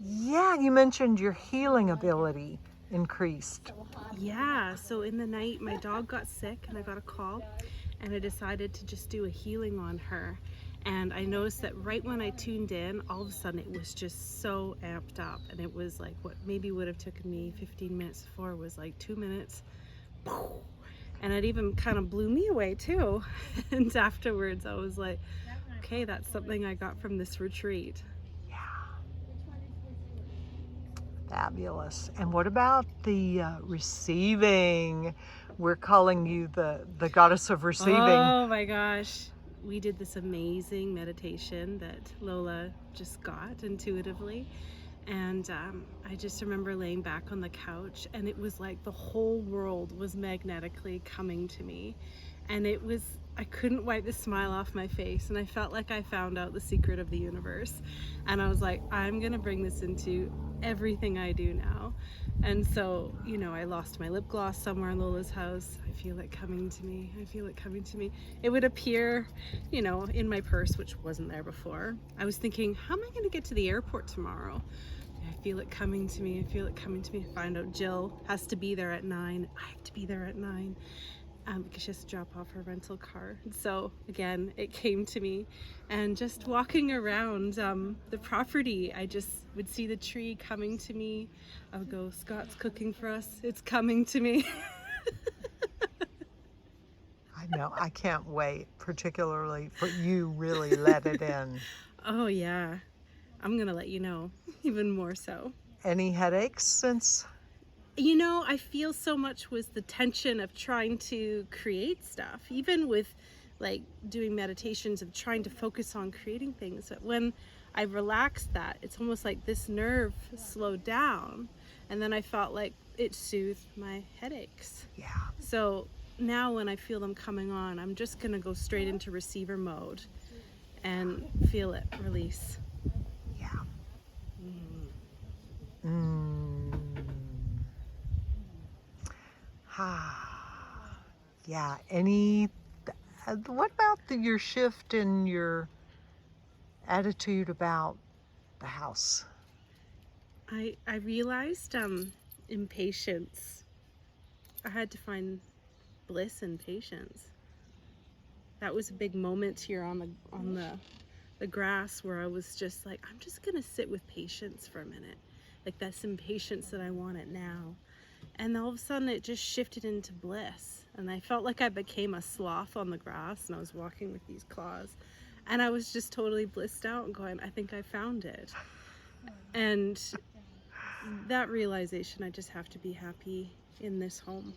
Yeah, you mentioned your healing ability increased. Yeah, so in the night, my dog got sick and I got a call, and I decided to just do a healing on her. And I noticed that right when I tuned in, all of a sudden it was just so amped up. And it was like what maybe would have taken me 15 minutes before was like 2 minutes. And it even kind of blew me away too. And afterwards, I was like, okay, that's something I got from this retreat. Fabulous. And what about the receiving? We're calling you the goddess of receiving. Oh my gosh. We did this amazing meditation that Lola just got intuitively. And I just remember laying back on the couch, and it was like the whole world was magnetically coming to me. And I couldn't wipe the smile off my face. And I felt like I found out the secret of the universe. And I was like, I'm going to bring this into everything I do now. And so, I lost my lip gloss somewhere in Lola's house. I feel it coming to me. I feel it coming to me. It would appear, in my purse, which wasn't there before. I was thinking, how am I going to get to the airport tomorrow? I feel it coming to me. I feel it coming to me. I find out Jill has to be there at 9. I have to be there at 9 because she has to drop off her rental car. And so again, it came to me, and just walking around the property, I just would see the tree coming to me. I would go, Scott's cooking for us. It's coming to me. I know, I can't wait, particularly for you really let it in. Oh yeah, I'm gonna let you know, even more so. Any headaches since? I feel so much was the tension of trying to create stuff, even with like doing meditations of trying to focus on creating things. But when I relaxed that, it's almost like this nerve slowed down, and then I felt like it soothed my headaches. Yeah. So now when I feel them coming on, I'm just gonna go straight into receiver mode and feel it release. Yeah. Mm. Yeah. What about your shift in your attitude about the house? I realized in patience, I had to find bliss and patience. That was a big moment here on the grass where I was just like, I'm just gonna sit with patience for a minute. Like that's impatience that I want it now. And all of a sudden it just shifted into bliss. And I felt like I became a sloth on the grass, and I was walking with these claws. And I was just totally blissed out and going, I think I found it. And that realization, I just have to be happy in this home.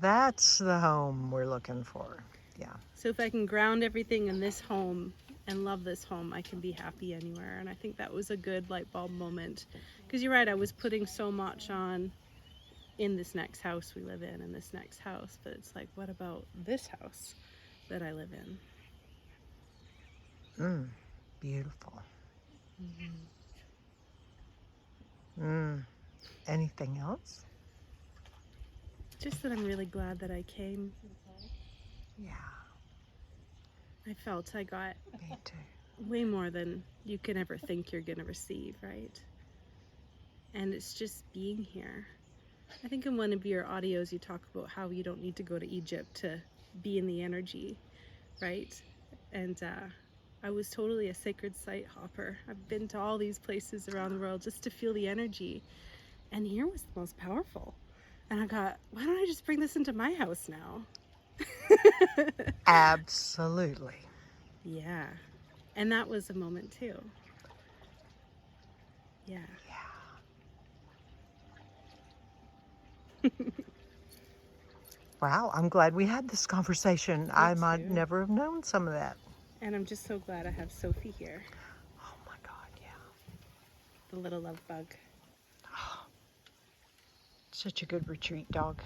That's the home we're looking for. Yeah. So if I can ground everything in this home and love this home, I can be happy anywhere. And I think that was a good light bulb moment. Because you're right, I was putting so much on in this next house we live in, this next house. But it's like, what about this house that I live in? Beautiful. Anything else? Just that I'm really glad that I came. Yeah. I felt I got Me too. way more than you can ever think you're gonna receive, right? And it's just being here. I think in one of your audios you talk about how you don't need to go to Egypt to be in the energy, right? And I was totally a sacred site hopper. I've been to all these places around the world just to feel the energy. And here was the most powerful. And I got, why don't I just bring this into my house now? Absolutely. Yeah. And that was a moment too. Yeah. Wow, I'm glad we had this conversation. I might too. never have known some of that. And I'm just so glad I have Sophie here, Oh my God, yeah. the little love bug. Such a good retreat dog.